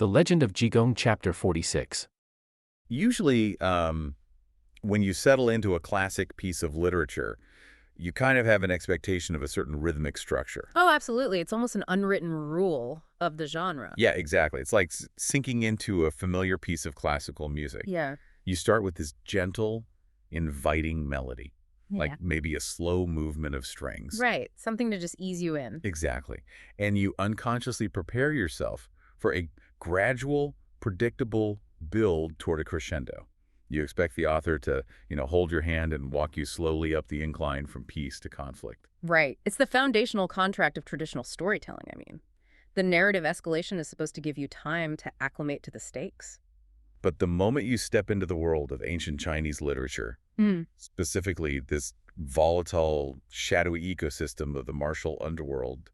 The Legend of Jigong, Chapter 46. Usually, when you settle into a classic piece of literature, you kind of have an expectation of a certain rhythmic structure. Oh, absolutely. It's almost an unwritten rule of the genre. Yeah, exactly. It's like sinking into a familiar piece of classical music. Yeah. You start with this gentle, inviting melody, like maybe a slow movement of strings. Right. Something to just ease you in. Exactly. And you unconsciously prepare yourself for a gradual, predictable build toward a crescendo. You expect the author to, hold your hand and walk you slowly up the incline from peace to conflict. Right. It's the foundational contract of traditional storytelling, I mean. The narrative escalation is supposed to give you time to acclimate to the stakes. But the moment you step into the world of ancient Chinese literature, specifically this volatile, shadowy ecosystem of the martial underworld,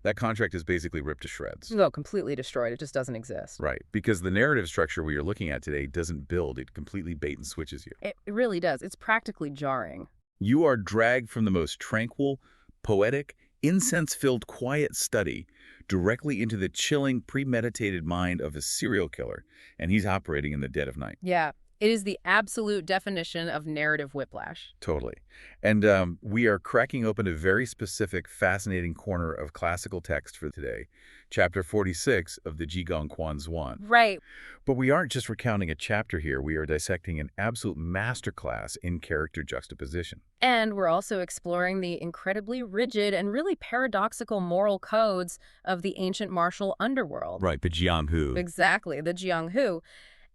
that contract is basically ripped to shreds. Oh, completely destroyed. It just doesn't exist. Right, because the narrative structure we are looking at today doesn't build, it completely bait and switches you. It really does. It's practically jarring. You are dragged from the most tranquil, poetic, incense-filled quiet study directly into the chilling, premeditated mind of a serial killer, and he's operating in the dead of night. Yeah. It is the absolute definition of narrative whiplash. Totally. And we are cracking open a very specific, fascinating corner of classical text for today, Chapter 46 of the Jigong Quanzhuan. Right. But we aren't just recounting a chapter here. We are dissecting an absolute masterclass in character juxtaposition. And we're also exploring the incredibly rigid and really paradoxical moral codes of the ancient martial underworld. Right, the Jianghu. Exactly, the Jianghu.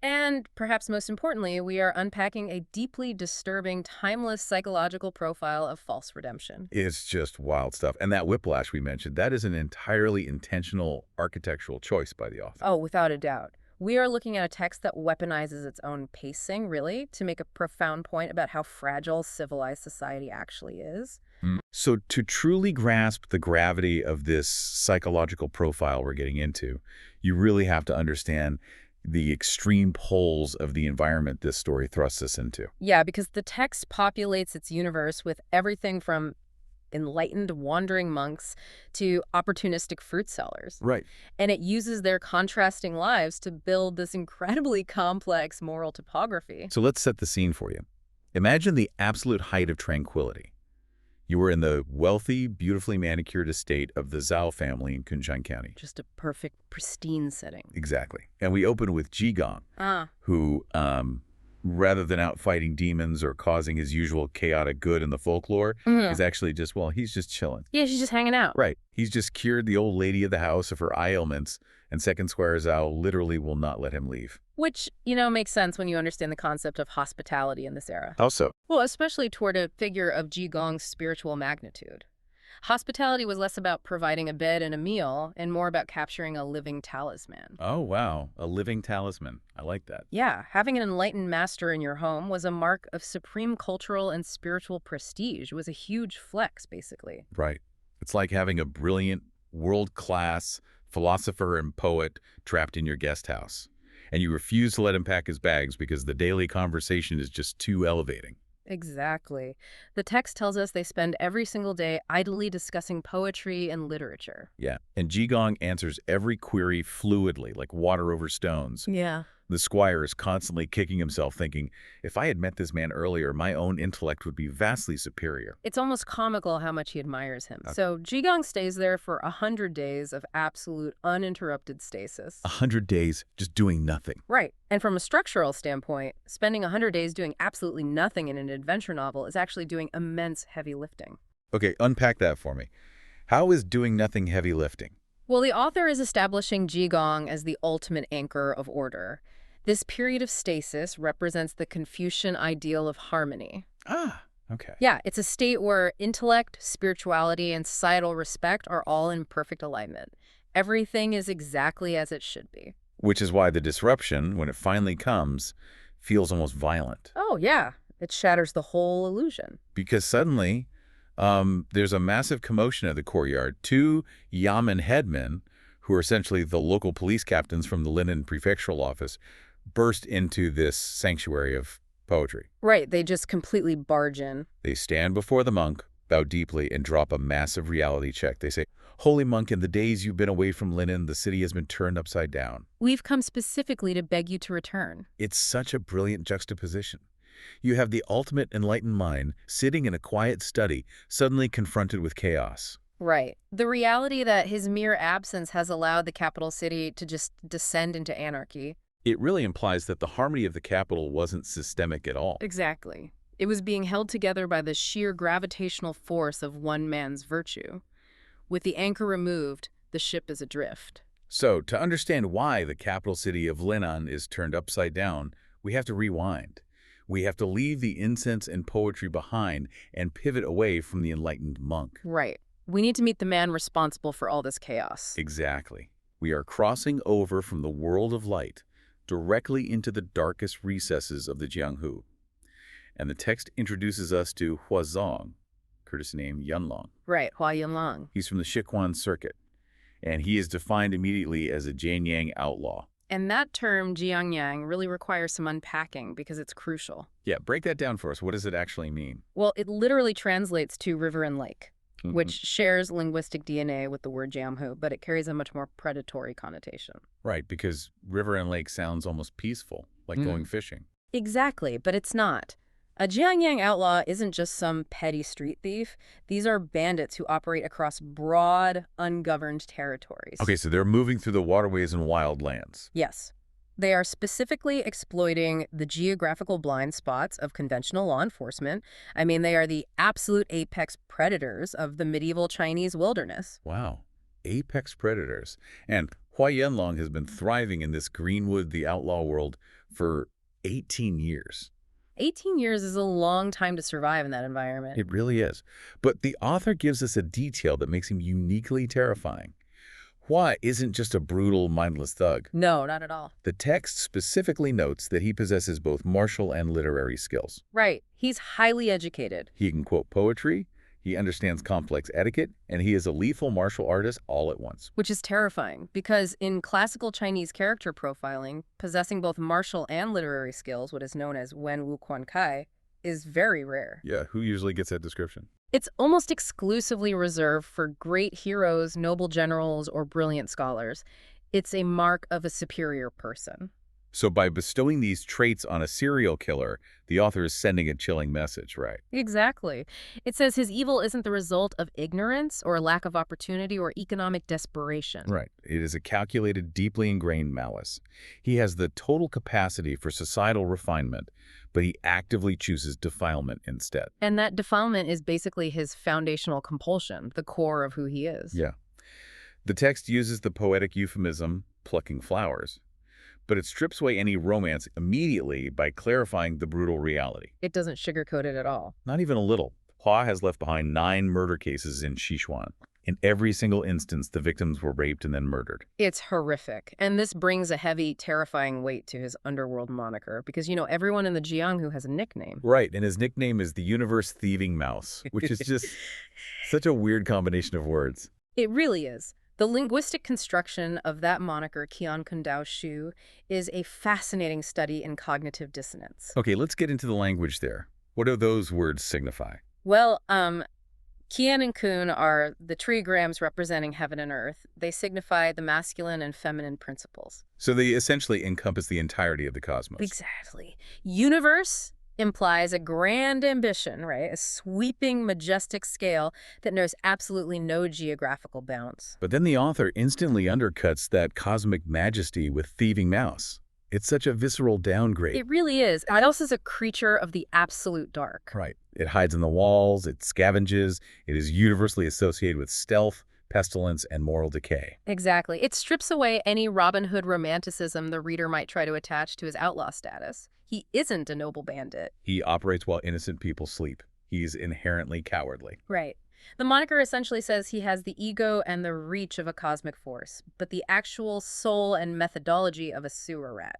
And perhaps most importantly, we are unpacking a deeply disturbing, timeless psychological profile of false redemption. It's just wild stuff. And that whiplash we mentioned, that is an entirely intentional architectural choice by the author. Oh, without a doubt. We are looking at a text that weaponizes its own pacing, really, to make a profound point about how fragile civilized society actually is. So to truly grasp the gravity of this psychological profile we're getting into, you really have to understand the extreme poles of the environment this story thrusts us into. Yeah, because the text populates its universe with everything from enlightened wandering monks to opportunistic fruit sellers. Right. And it uses their contrasting lives to build this incredibly complex moral topography. So let's set the scene for you. Imagine the absolute height of tranquility. You were in the wealthy, beautifully manicured estate of the Zhao family in Kunshan County. Just a perfect, pristine setting. Exactly. And we open with Jigong, who, rather than out fighting demons or causing his usual chaotic good in the folklore, is actually just, he's just chilling. Yeah, she's just hanging out. Right. He's just cured the old lady of the house of her eye ailments, and Second Squire Zhao literally will not let him leave. Which, makes sense when you understand the concept of hospitality in this era. How so? Well, especially toward a figure of Jigong's spiritual magnitude. Hospitality was less about providing a bed and a meal and more about capturing a living talisman. Oh, wow. A living talisman. I like that. Yeah, having an enlightened master in your home was a mark of supreme cultural and spiritual prestige. It was a huge flex, basically. Right. It's like having a brilliant, world-class philosopher and poet trapped in your guest house. And you refuse to let him pack his bags because the daily conversation is just too elevating. Exactly. The text tells us they spend every single day idly discussing poetry and literature. Yeah. And Jigong answers every query fluidly, like water over stones. Yeah. The squire is constantly kicking himself, thinking, if I had met this man earlier, my own intellect would be vastly superior. It's almost comical how much he admires him. So Jigong stays there for 100 days of absolute uninterrupted stasis. 100 days just doing nothing. Right. And from a structural standpoint, spending 100 days doing absolutely nothing in an adventure novel is actually doing immense heavy lifting. Okay, unpack that for me. How is doing nothing heavy lifting? Well, the author is establishing Jigong as the ultimate anchor of order. This period of stasis represents the Confucian ideal of harmony. Ah, okay. Yeah, it's a state where intellect, spirituality, and societal respect are all in perfect alignment. Everything is exactly as it should be. Which is why the disruption, when it finally comes, feels almost violent. Oh, yeah. It shatters the whole illusion. Because suddenly, there's a massive commotion at the courtyard. Two Yamen headmen, who are essentially the local police captains from the Linen Prefectural Office, burst into this sanctuary of poetry. Right, they just completely barge in. They stand before the monk, bow deeply, and drop a massive reality check. They say, "Holy monk, in the days you've been away from Linen, the city has been turned upside down." We've come specifically to beg you to return. It's such a brilliant juxtaposition. You have the ultimate enlightened mind sitting in a quiet study, suddenly confronted with chaos. Right. The reality that his mere absence has allowed the capital city to just descend into anarchy. It really implies that the harmony of the capital wasn't systemic at all. Exactly. It was being held together by the sheer gravitational force of one man's virtue. With the anchor removed, the ship is adrift. So, to understand why the capital city of Lenan is turned upside down, we have to rewind. We have to leave the incense and poetry behind and pivot away from the enlightened monk. Right. We need to meet the man responsible for all this chaos. Exactly. We are crossing over from the world of light directly into the darkest recesses of the Jianghu. And the text introduces us to Huazong, courtesy name Yunlong. Right, Hua Yunlong. He's from the Sichuan circuit, and he is defined immediately as a Jianyang outlaw. And that term, Jiangyang, really requires some unpacking because it's crucial. Yeah, break that down for us. What does it actually mean? Well, it literally translates to river and lake, Mhm. which shares linguistic DNA with the word Jianghu, but it carries a much more predatory connotation. Right, because river and lake sounds almost peaceful, like going fishing. Exactly, but it's not. A Jiangyang outlaw isn't just some petty street thief. These are bandits who operate across broad, ungoverned territories. Okay, so they're moving through the waterways and wildlands. Yes. They are specifically exploiting the geographical blind spots of conventional law enforcement. I mean, they are the absolute apex predators of the medieval Chinese wilderness. Wow, apex predators. And Hua Yanlong has been thriving in this Greenwood, the outlaw world for 18 years. 18 years is a long time to survive in that environment. It really is. But the author gives us a detail that makes him uniquely terrifying. Hua isn't just a brutal, mindless thug. No, not at all. The text specifically notes that he possesses both martial and literary skills. Right. He's highly educated. He can quote poetry, he understands complex etiquette, and he is a lethal martial artist all at once. Which is terrifying, because in classical Chinese character profiling, possessing both martial and literary skills, what is known as Wen Wu Quan Kai, is very rare. Yeah, who usually gets that description? It's almost exclusively reserved for great heroes, noble generals, or brilliant scholars. It's a mark of a superior person. So by bestowing these traits on a serial killer, the author is sending a chilling message, right? Exactly. It says his evil isn't the result of ignorance or lack of opportunity or economic desperation. Right. It is a calculated, deeply ingrained malice. He has the total capacity for societal refinement, but he actively chooses defilement instead. And that defilement is basically his foundational compulsion, the core of who he is. Yeah. The text uses the poetic euphemism, plucking flowers, but it strips away any romance immediately by clarifying the brutal reality. It doesn't sugarcoat it at all. Not even a little. Hua has left behind 9 murder cases in Sichuan. In every single instance, the victims were raped and then murdered. It's horrific. And this brings a heavy, terrifying weight to his underworld moniker because, you know, everyone in the Jianghu has a nickname. Right, and his nickname is the Universe Thieving Mouse, which is just such a weird combination of words. It really is. The linguistic construction of that moniker, Qian Kundao Shu, is a fascinating study in cognitive dissonance. Okay, let's get into the language there. What do those words signify? Well, Qian and Kun are the trigrams representing heaven and earth. They signify the masculine and feminine principles. So they essentially encompass the entirety of the cosmos. Exactly. Universe implies a grand ambition, right? A sweeping, majestic scale that knows absolutely no geographical bounds. But then the author instantly undercuts that cosmic majesty with Thieving Mouse. It's such a visceral downgrade. It really is. Eidos is a creature of the absolute dark. Right. It hides in the walls, it scavenges, it is universally associated with stealth, pestilence, and moral decay. Exactly. It strips away any Robin Hood romanticism the reader might try to attach to his outlaw status. He isn't a noble bandit. He operates while innocent people sleep. He's inherently cowardly. Right. The moniker essentially says he has the ego and the reach of a cosmic force, but the actual soul and methodology of a sewer rat.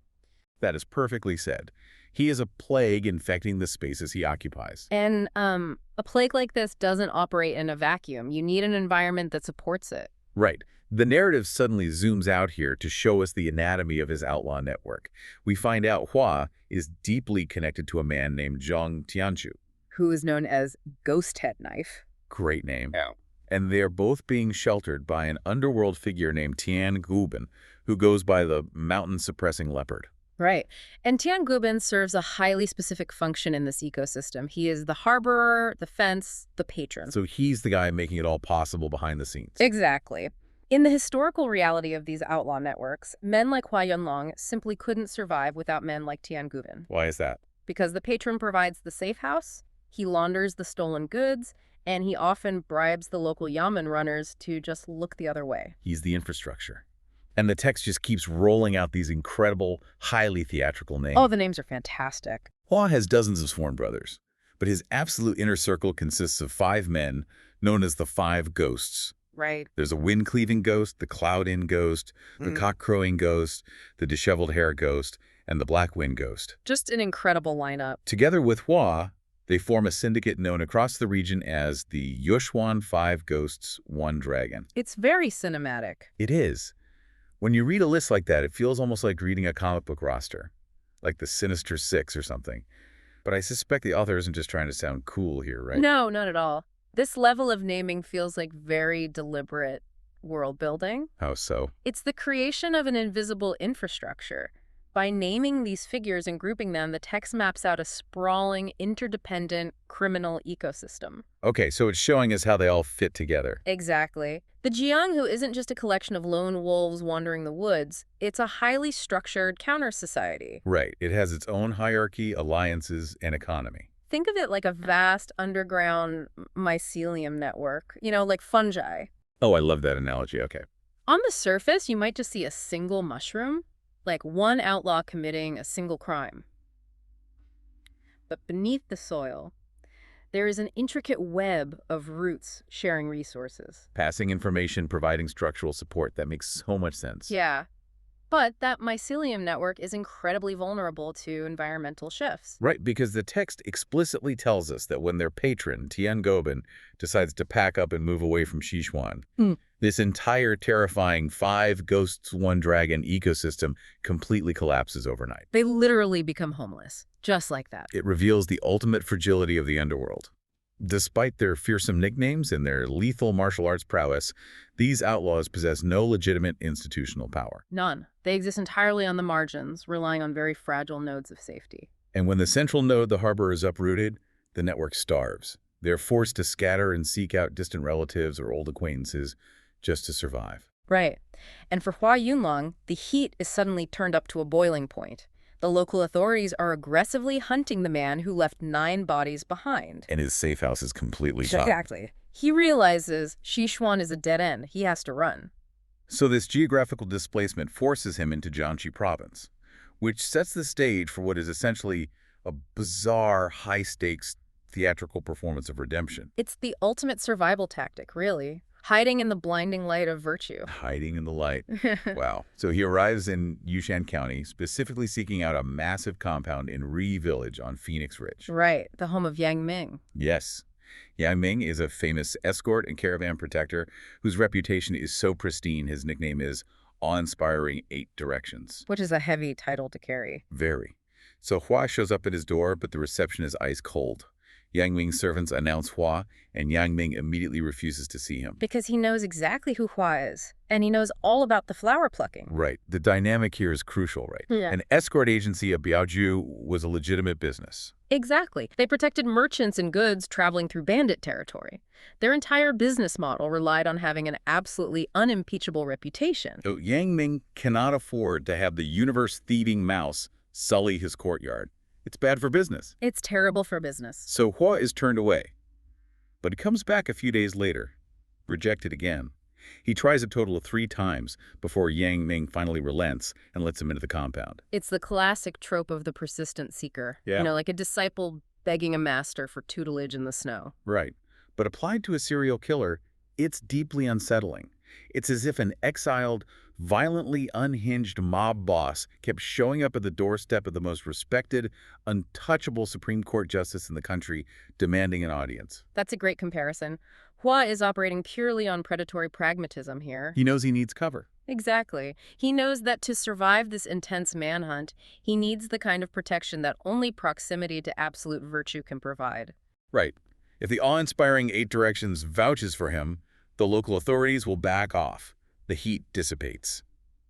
That is perfectly said. He is a plague infecting the spaces he occupies. And a plague like this doesn't operate in a vacuum. You need an environment that supports it. Right. The narrative suddenly zooms out here to show us the anatomy of his outlaw network. We find out Hua is deeply connected to a man named Zhang Tianchu. Who is known as Ghost Head Knife. Great name. Yeah. And they're both being sheltered by an underworld figure named Tian Guben, who goes by the mountain-suppressing leopard. Right. And Tian Guben serves a highly specific function in this ecosystem. He is the harborer, the fence, the patron. So he's the guy making it all possible behind the scenes. Exactly. In the historical reality of these outlaw networks, men like Hua Yunlong simply couldn't survive without men like Tian Guben. Why is that? Because the patron provides the safe house, he launders the stolen goods, and he often bribes the local yamen runners to just look the other way. He's the infrastructure. And the text just keeps rolling out these incredible, highly theatrical names. Oh, the names are fantastic. Hua has dozens of sworn brothers, but his absolute inner circle consists of 5 men known as the 5 ghosts. Right. There's a wind-cleaving ghost, the cloud-in ghost, the cock-crowing ghost, the disheveled hair ghost, and the black wind ghost. Just an incredible lineup. Together with Hua, they form a syndicate known across the region as the Yushuan 5 Ghosts, 1 Dragon. It's very cinematic. It is. When you read a list like that, it feels almost like reading a comic book roster, like the Sinister Six or something. But I suspect the author isn't just trying to sound cool here, right? No, not at all. This level of naming feels like very deliberate world building. How so? It's the creation of an invisible infrastructure. By naming these figures and grouping them, the text maps out a sprawling, interdependent criminal ecosystem. Okay, so it's showing us how they all fit together. Exactly. The Jianghu isn't just a collection of lone wolves wandering the woods. It's a highly structured counter-society. Right. It has its own hierarchy, alliances, and economy. Think of it like a vast underground mycelium network, like fungi. Oh, I love that analogy. Okay. On the surface, you might just see a single mushroom, like one outlaw committing a single crime. But beneath the soil, there is an intricate web of roots sharing resources. Passing information, providing structural support. That makes so much sense. Yeah. But that mycelium network is incredibly vulnerable to environmental shifts. Right, because the text explicitly tells us that when their patron, Tian Guben, decides to pack up and move away from Sichuan, this entire terrifying 5 Ghosts, 1 Dragon ecosystem completely collapses overnight. They literally become homeless, just like that. It reveals the ultimate fragility of the underworld. Despite their fearsome nicknames and their lethal martial arts prowess, these outlaws possess no legitimate institutional power. None. They exist entirely on the margins, relying on very fragile nodes of safety. And when the central node, the harbor, is uprooted, the network starves. They're forced to scatter and seek out distant relatives or old acquaintances just to survive. Right. And for Hua Yunlong, the heat is suddenly turned up to a boiling point. The local authorities are aggressively hunting the man who left 9 bodies behind. And his safe house is completely gone. Exactly. He realizes Sichuan is a dead end. He has to run. So this geographical displacement forces him into Jiangxi province, which sets the stage for what is essentially a bizarre, high-stakes theatrical performance of redemption. It's the ultimate survival tactic, really. Hiding in the blinding light of virtue. Hiding in the light. Wow. So he arrives in Yushan County, specifically seeking out a massive compound in Ri Village on Phoenix Ridge. Right, the home of Yang Ming. Yes. Yang Ming is a famous escort and caravan protector whose reputation is so pristine his nickname is Awe-Inspiring 8 Directions. Which is a heavy title to carry. Very. So Hua shows up at his door, but the reception is ice cold. Yang Ming's servants announce Hua, and Yang Ming immediately refuses to see him. Because he knows exactly who Hua is, and he knows all about the flower plucking. Right. The dynamic here is crucial, right? Yeah. An escort agency of Biaoju was a legitimate business. Exactly. They protected merchants and goods traveling through bandit territory. Their entire business model relied on having an absolutely unimpeachable reputation. So Yang Ming cannot afford to have the universe-thieving mouse sully his courtyard. It's bad for business. It's terrible for business. So Hua is turned away. But he comes back a few days later, rejected again. He tries a total of 3 times before Yang Ming finally relents and lets him into the compound. It's the classic trope of the persistent seeker. Yeah. Like a disciple begging a master for tutelage in the snow. Right. But applied to a serial killer, it's deeply unsettling. It's as if an exiled, violently unhinged mob boss kept showing up at the doorstep of the most respected, untouchable Supreme Court justice in the country, demanding an audience. That's a great comparison. Hua is operating purely on predatory pragmatism here. He knows he needs cover. Exactly. He knows that to survive this intense manhunt, he needs the kind of protection that only proximity to absolute virtue can provide. Right. If the awe-inspiring 8 Directions vouches for him, the local authorities will back off. The heat dissipates.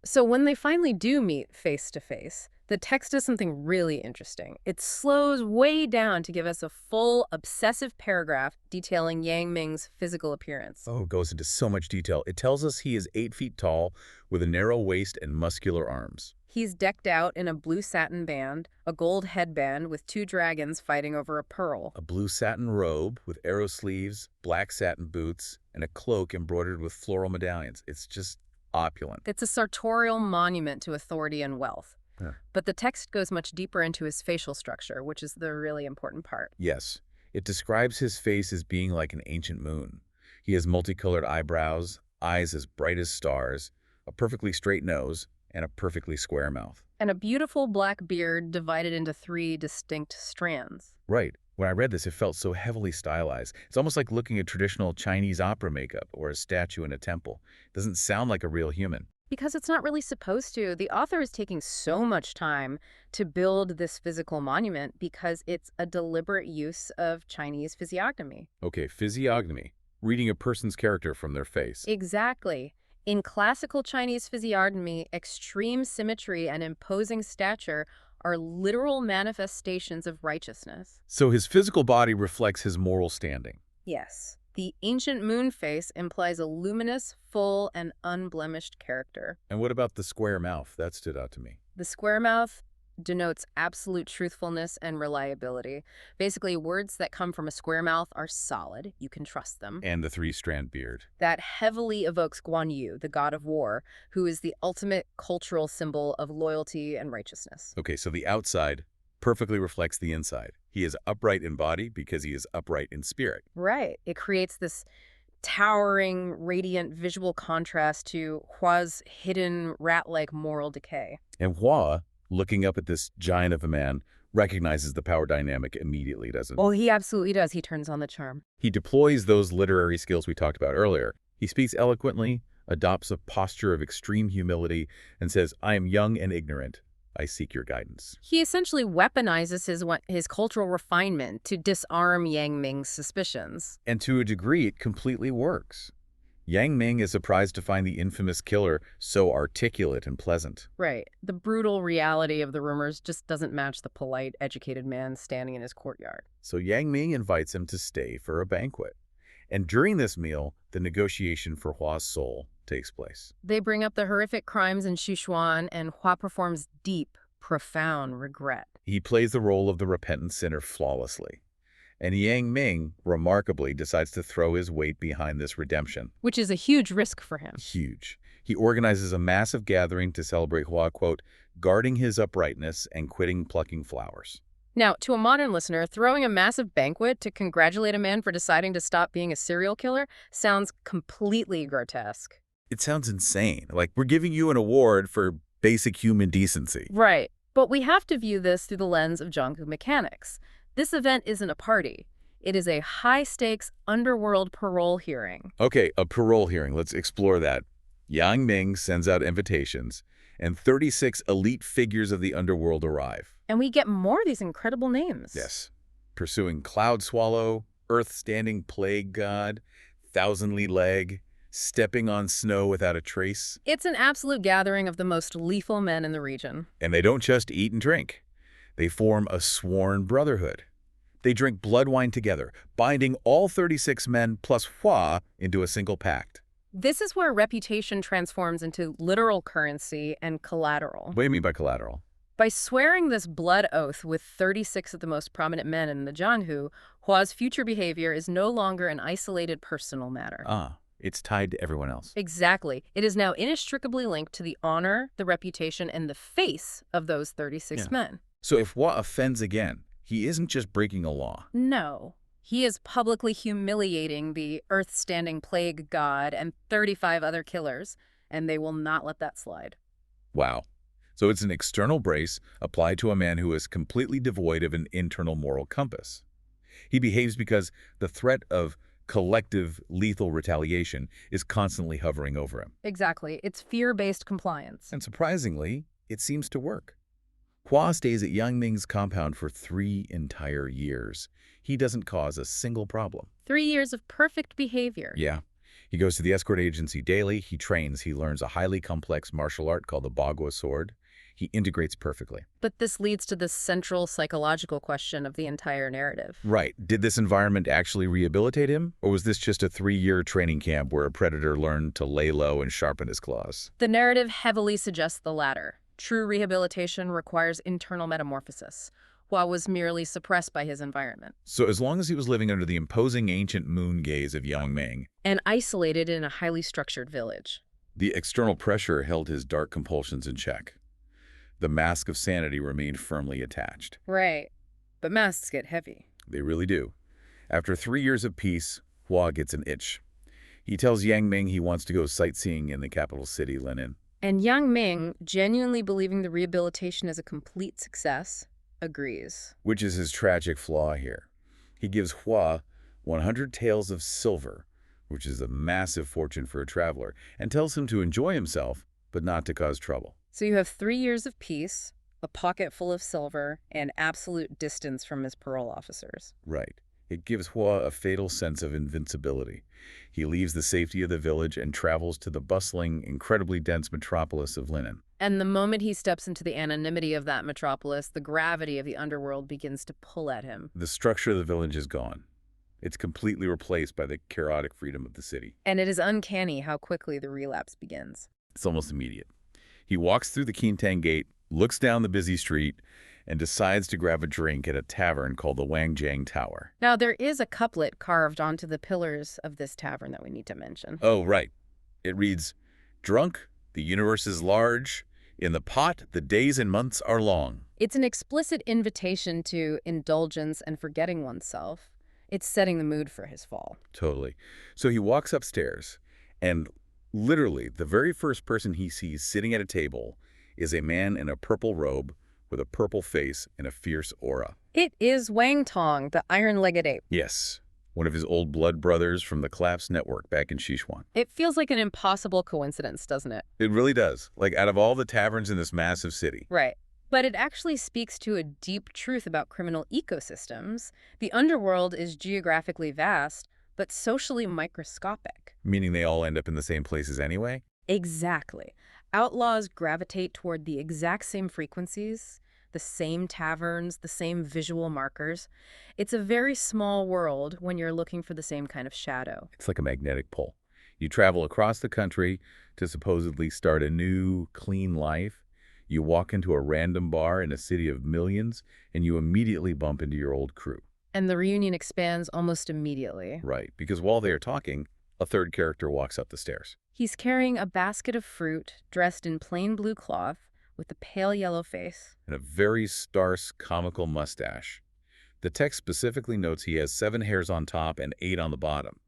So when they finally do meet face to face, the text does something really interesting. It slows way down to give us a full, obsessive paragraph detailing Yang Ming's physical appearance. Oh, it goes into so much detail. It tells us he is 8 feet tall with a narrow waist and muscular arms. He's decked out in a blue satin band, a gold headband with 2 dragons fighting over a pearl. A blue satin robe with arrow sleeves, black satin boots, and a cloak embroidered with floral medallions. It's just opulent. It's a sartorial monument to authority and wealth. Yeah. But the text goes much deeper into his facial structure, which is the really important part. Yes, it describes his face as being like an ancient moon. He has multicolored eyebrows, eyes as bright as stars, a perfectly straight nose, and a perfectly square mouth. And a beautiful black beard divided into 3 distinct strands. Right. When I read this, it felt so heavily stylized. It's almost like looking at traditional Chinese opera makeup or a statue in a temple. It doesn't sound like a real human. Because it's not really supposed to. The author is taking so much time to build this physical monument because it's a deliberate use of Chinese physiognomy. Okay, physiognomy. Reading a person's character from their face. Exactly. In classical Chinese physiognomy, extreme symmetry and imposing stature are literal manifestations of righteousness. So his physical body reflects his moral standing. Yes. The ancient moon face implies a luminous, full, and unblemished character. And what about the square mouth? That stood out to me. The square mouth denotes absolute truthfulness and reliability. Basically, words that come from a square mouth are solid. You can trust them. And the 3-strand beard. That heavily evokes Guan Yu, the god of war, who is the ultimate cultural symbol of loyalty and righteousness. Okay, so the outside perfectly reflects the inside. He is upright in body because he is upright in spirit. Right. It creates this towering, radiant visual contrast to Hua's hidden rat-like moral decay. And Hua, looking up at this giant of a man, recognizes the power dynamic immediately, doesn't he? Oh, he absolutely does. He turns on the charm. He deploys those literary skills we talked about earlier. He speaks eloquently, adopts a posture of extreme humility, and says, "I am young and ignorant. I seek your guidance." He essentially weaponizes his cultural refinement to disarm Yang Ming's suspicions. And to a degree, it completely works. Yang Ming is surprised to find the infamous killer so articulate and pleasant. Right. The brutal reality of the rumors just doesn't match the polite, educated man standing in his courtyard. So Yang Ming invites him to stay for a banquet. And during this meal, the negotiation for Hua's soul takes place. They bring up the horrific crimes in Sichuan, and Hua performs deep, profound regret. He plays the role of the repentant sinner flawlessly. And Yang Ming, remarkably, decides to throw his weight behind this redemption. Which is a huge risk for him. Huge. He organizes a massive gathering to celebrate Hua, quote, guarding his uprightness and quitting plucking flowers. Now, to a modern listener, throwing a massive banquet to congratulate a man for deciding to stop being a serial killer sounds completely grotesque. It sounds insane. Like, we're giving you an award for basic human decency. Right. But we have to view this through the lens of Jianghu mechanics. This event isn't a party. It is a high-stakes underworld parole hearing. Okay, a parole hearing. Let's explore that. Yang Ming sends out invitations, and 36 elite figures of the underworld arrive. And we get more of these incredible names. Yes. Pursuing Cloud Swallow, Earth-standing Plague God, Thousandly Leg, Stepping on Snow Without a Trace. It's an absolute gathering of the most lethal men in the region. And they don't just eat and drink. They form a sworn brotherhood. They drink blood wine together, binding all 36 men plus Hua into a single pact. This is where reputation transforms into literal currency and collateral. What do you mean by collateral? By swearing this blood oath with 36 of the most prominent men in the Jianghu, Hua's future behavior is no longer an isolated personal matter. Ah, it's tied to everyone else. Exactly. It is now inextricably linked to the honor, the reputation, and the face of those 36 men. So if Hua offends again, he isn't just breaking a law. No. He is publicly humiliating the Earth-standing Plague God and 35 other killers, and they will not let that slide. Wow. So it's an external brace applied to a man who is completely devoid of an internal moral compass. He behaves because the threat of collective lethal retaliation is constantly hovering over him. Exactly. It's fear-based compliance. And surprisingly, it seems to work. Hua stays at Yang Ming's compound for 3 entire years. He doesn't cause a single problem. 3 years of perfect behavior. Yeah. He goes to the escort agency daily. He trains. He learns a highly complex martial art called the Bagua sword. He integrates perfectly. But this leads to the central psychological question of the entire narrative. Right. Did this environment actually rehabilitate him? Or was this just a 3-year training camp where a predator learned to lay low and sharpen his claws? The narrative heavily suggests the latter. True rehabilitation requires internal metamorphosis. Hua was merely suppressed by his environment. So as long as he was living under the imposing ancient moon gaze of Yang Ming, And isolated in a highly structured village. the external pressure held his dark compulsions in check. The mask of sanity remained firmly attached. Right. But masks get heavy. They really do. After 3 years of peace, Hua gets an itch. He tells Yang Ming he wants to go sightseeing in the capital city, Linen. And Yang Ming, genuinely believing the rehabilitation is a complete success, agrees. Which is his tragic flaw here. He gives Hua 100 taels of silver, which is a massive fortune for a traveler, and tells him to enjoy himself, but not to cause trouble. So you have 3 years of peace, a pocket full of silver, and absolute distance from his parole officers. Right. It gives Hua a fatal sense of invincibility. He leaves the safety of the village and travels to the bustling, incredibly dense metropolis of Linen. And the moment he steps into the anonymity of that metropolis, the gravity of the underworld begins to pull at him. The structure of the village is gone. It's completely replaced by the chaotic freedom of the city. And it is uncanny how quickly the relapse begins. It's almost immediate. He walks through the Qintang Gate, looks down the busy street, and decides to grab a drink at a tavern called the Wangjiang Tower. Now, there is a couplet carved onto the pillars of this tavern that we need to mention. Oh, right. It reads, "Drunk, the universe is large. In the pot, the days and months are long." It's an explicit invitation to indulgence and forgetting oneself. It's setting the mood for his fall. Totally. So he walks upstairs, and literally the very first person he sees sitting at a table is a man in a purple robe with a purple face and a fierce aura. It is Wang Tong, the iron-legged ape. Yes, one of his old blood brothers from the Collapse Network back in Sichuan. It feels like an impossible coincidence, doesn't it? It really does. Like, out of all the taverns in this massive city. Right. But it actually speaks to a deep truth about criminal ecosystems. The underworld is geographically vast, but socially microscopic. Meaning they all end up in the same places anyway? Exactly. Outlaws gravitate toward the exact same frequencies, the same taverns, the same visual markers. It's a very small world when you're looking for the same kind of shadow. It's like a magnetic pull. You travel across the country to supposedly start a new, clean life. You walk into a random bar in a city of millions, and you immediately bump into your old crew. And the reunion expands almost immediately. Right, because while they are talking, a third character walks up the stairs. He's carrying a basket of fruit, dressed in plain blue cloth, with a pale yellow face. And a very sparse, comical mustache. The text specifically notes he has 7 hairs on top and 8 on the bottom,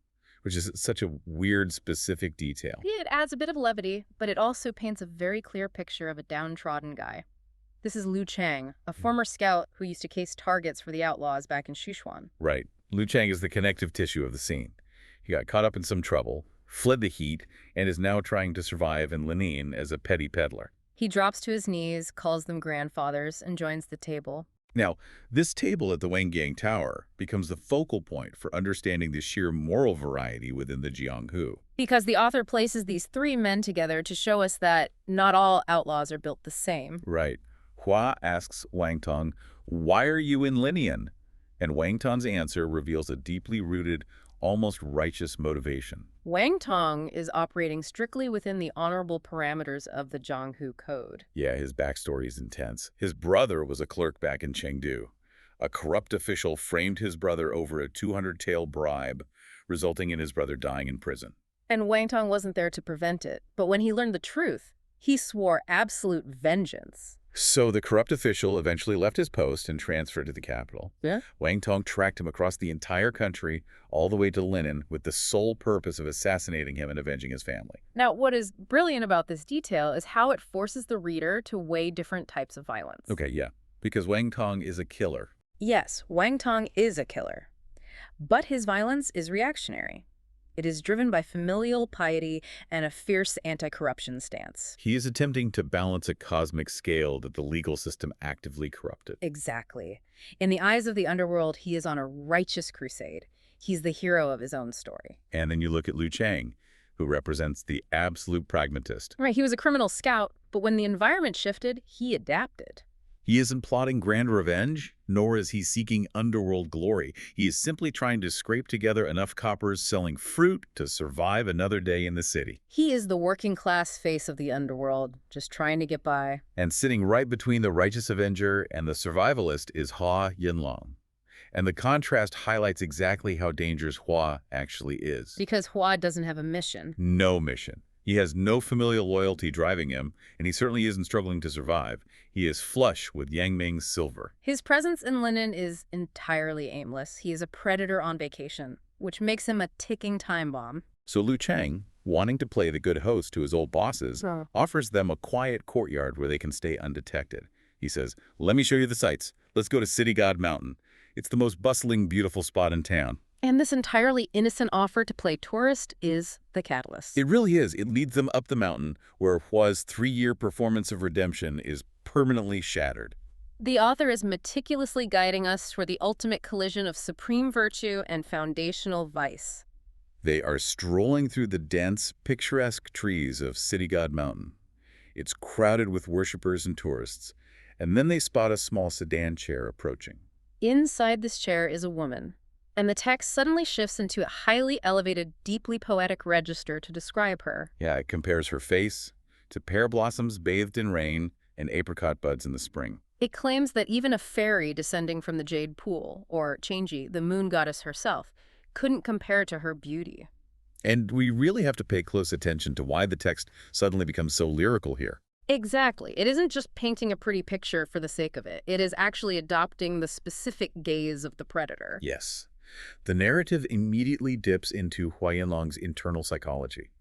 which is such a weird, specific detail. Yeah, it adds a bit of levity, but it also paints a very clear picture of a downtrodden guy. This is Liu Chang, a former scout who used to case targets for the outlaws back in Sichuan. Right. Liu Chang is the connective tissue of the scene. He got caught up in some trouble, fled the heat, and is now trying to survive in Lining as a petty peddler. He drops to his knees, calls them grandfathers, and joins the table. Now, this table at the Wangjiang Tower becomes the focal point for understanding the sheer moral variety within the Jianghu. Because the author places these 3 men together to show us that not all outlaws are built the same. Right. Hua asks Wang Tong, "Why are you in Linian?" And Wang Tong's answer reveals a deeply rooted, almost righteous motivation. Wang Tong is operating strictly within the honorable parameters of the Jianghu Code. Yeah, his backstory is intense. His brother was a clerk back in Chengdu. A corrupt official framed his brother over a 200-tael bribe, resulting in his brother dying in prison. And Wang Tong wasn't there to prevent it. But when he learned the truth, he swore absolute vengeance. So the corrupt official eventually left his post and transferred to the capital. Yeah? Wang Tong tracked him across the entire country, all the way to Linen, with the sole purpose of assassinating him and avenging his family. Now, what is brilliant about this detail is how it forces the reader to weigh different types of violence. Okay, yeah, because Wang Tong is a killer. Yes, Wang Tong is a killer. But his violence is reactionary. It is driven by familial piety and a fierce anti-corruption stance. He is attempting to balance a cosmic scale that the legal system actively corrupted. Exactly. In the eyes of the underworld, he is on a righteous crusade. He's the hero of his own story. And then you look at Liu Chang, who represents the absolute pragmatist. Right, he was a criminal scout, but when the environment shifted, he adapted. He isn't plotting grand revenge, nor is he seeking underworld glory. He is simply trying to scrape together enough coppers selling fruit to survive another day in the city. He is the working class face of the underworld, just trying to get by. And sitting right between the righteous avenger and the survivalist is Hua Yinlong. And the contrast highlights exactly how dangerous Hua actually is. Because Hua doesn't have a mission. No mission. He has no familial loyalty driving him, and he certainly isn't struggling to survive. He is flush with Yang Ming's silver. His presence in Linen is entirely aimless. He is a predator on vacation, which makes him a ticking time bomb. So Liu Chang, wanting to play the good host to his old bosses, offers them a quiet courtyard where they can stay undetected. He says, "Let me show you the sights. Let's go to City God Mountain. It's the most bustling, beautiful spot in town." And this entirely innocent offer to play tourist is the catalyst. It really is. It leads them up the mountain, where Hua's 3-year performance of redemption is permanently shattered. The author is meticulously guiding us toward the ultimate collision of supreme virtue and foundational vice. They are strolling through the dense, picturesque trees of City God Mountain. It's crowded with worshippers and tourists, and then they spot a small sedan chair approaching. Inside this chair is a woman, and the text suddenly shifts into a highly elevated, deeply poetic register to describe her. Yeah, it compares her face to pear blossoms bathed in rain and apricot buds in the spring. It claims that even a fairy descending from the Jade Pool, or Chang'e, the moon goddess herself, couldn't compare to her beauty. And we really have to pay close attention to why the text suddenly becomes so lyrical here. Exactly. It isn't just painting a pretty picture for the sake of it. It is actually adopting the specific gaze of the predator. Yes. The narrative immediately dips into Hua Yinlong's internal psychology.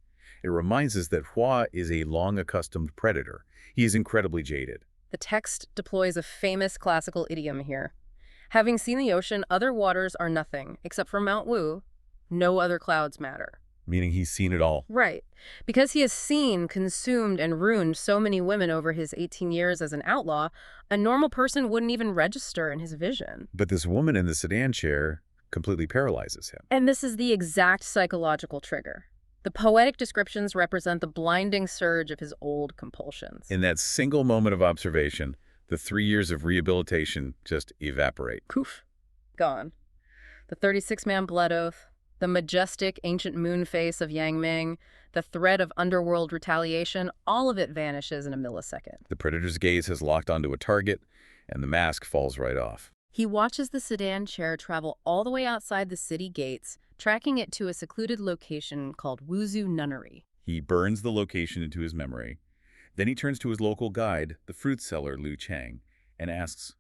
It reminds us that Hua is a long-accustomed predator. He is incredibly jaded. The text deploys a famous classical idiom here. Having seen the ocean, other waters are nothing. Except for Mount Wu, no other clouds matter. Meaning he's seen it all. Right. Because he has seen, consumed, and ruined so many women over his 18 years as an outlaw, a normal person wouldn't even register in his vision. But this woman in the sedan chair completely paralyzes him. And this is the exact psychological trigger. The poetic descriptions represent the blinding surge of his old compulsions. In that single moment of observation, the 3 years of rehabilitation just evaporate. Poof. Gone. The 36-man blood oath, the majestic ancient moon face of Yang Ming, the threat of underworld retaliation, all of it vanishes in a millisecond. The predator's gaze has locked onto a target, and the mask falls right off. He watches the sedan chair travel all the way outside the city gates, tracking it to a secluded location called Wuzu Nunnery. He burns the location into his memory. Then he turns to his local guide, the fruit seller Liu Chang, and asks,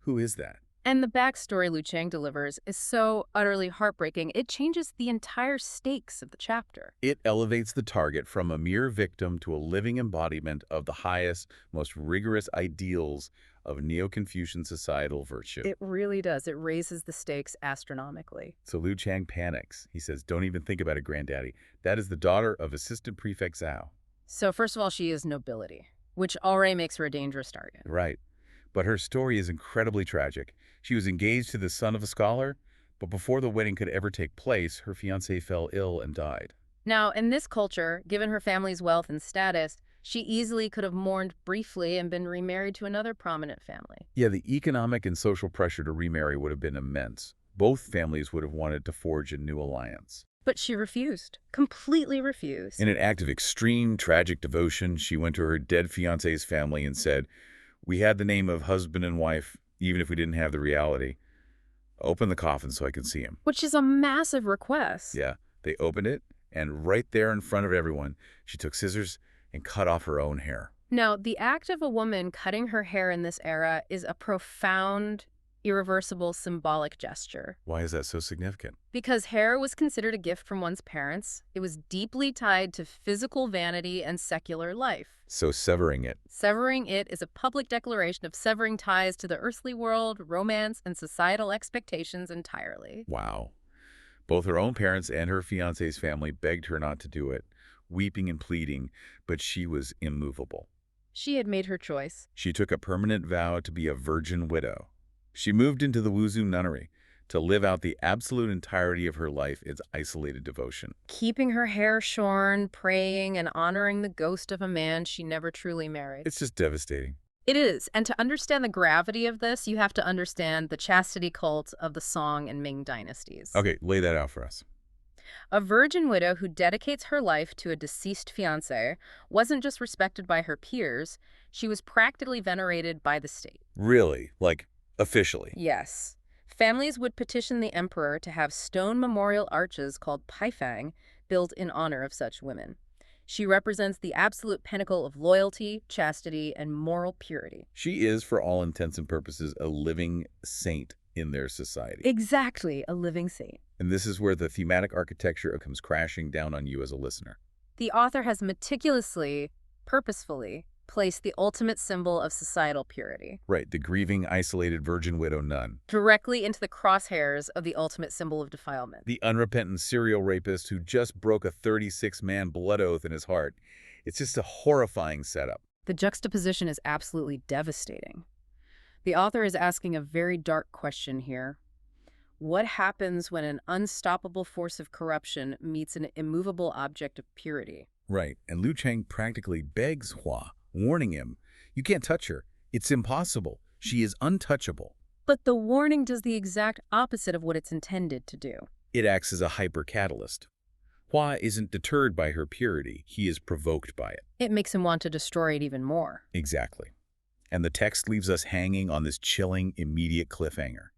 "Who is that?" And the backstory Liu Chang delivers is so utterly heartbreaking, it changes the entire stakes of the chapter. It elevates the target from a mere victim to a living embodiment of the highest, most rigorous ideals of Neo-Confucian societal virtue. It really does. It raises the stakes astronomically. So Liu Chang panics. He says, "Don't even think about it, Granddaddy. That is the daughter of Assistant Prefect Zhao." So first of all, she is nobility, which already makes her a dangerous target. Right. But her story is incredibly tragic. She was engaged to the son of a scholar, but before the wedding could ever take place, her fiancé fell ill and died. Now, in this culture, given her family's wealth and status, she easily could have mourned briefly and been remarried to another prominent family. Yeah, the economic and social pressure to remarry would have been immense. Both families would have wanted to forge a new alliance. But she refused, completely refused. In an act of extreme, tragic devotion, she went to her dead fiancé's family and said, "We had the name of husband and wife, even if we didn't have the reality. Open the coffin so I can see him." Which is a massive request. Yeah, they opened it, and right there in front of everyone, she took scissors and cut off her own hair. Now, the act of a woman cutting her hair in this era is a profound, irreversible symbolic gesture. Why is that so significant? Because hair was considered a gift from one's parents, it was deeply tied to physical vanity and secular life. So severing it. Severing it is a public declaration of severing ties to the earthly world, romance, and societal expectations entirely. Wow. Both her own parents and her fiancé's family begged her not to do it, weeping and pleading, but she was immovable. She had made her choice. She took a permanent vow to be a virgin widow. She moved into the Wuzhu nunnery to live out the absolute entirety of her life in isolated devotion. Keeping her hair shorn, praying, and honoring the ghost of a man she never truly married. It's just devastating. It is, and to understand the gravity of this, you have to understand the chastity cult of the Song and Ming dynasties. Okay, lay that out for us. A virgin widow who dedicates her life to a deceased fiancé wasn't just respected by her peers, she was practically venerated by the state. Really? Like, officially? Yes. Families would petition the emperor to have stone memorial arches called paifang built in honor of such women. She represents the absolute pinnacle of loyalty, chastity, and moral purity. She is, for all intents and purposes, a living saint in their society. Exactly, a living saint. And this is where the thematic architecture comes crashing down on you as a listener. The author has meticulously, purposefully, placed the ultimate symbol of societal purity Right, the grieving, isolated virgin widow nun. directly into the crosshairs of the ultimate symbol of defilement. The unrepentant serial rapist who just broke a 36-man blood oath in his heart. It's just a horrifying setup. The juxtaposition is absolutely devastating. The author is asking a very dark question here. What happens when an unstoppable force of corruption meets an immovable object of purity? Right, and Liu Chang practically begs Hua, warning him, "You can't touch her. It's impossible. She is untouchable." But the warning does the exact opposite of what it's intended to do. It acts as a hyper-catalyst. Hua isn't deterred by her purity. He is provoked by it. It makes him want to destroy it even more. Exactly. And the text leaves us hanging on this chilling, immediate cliffhanger.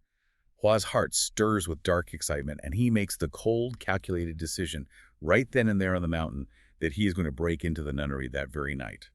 Hua's heart stirs with dark excitement, and he makes the cold, calculated decision right then and there on the mountain that he is going to break into the nunnery that very night.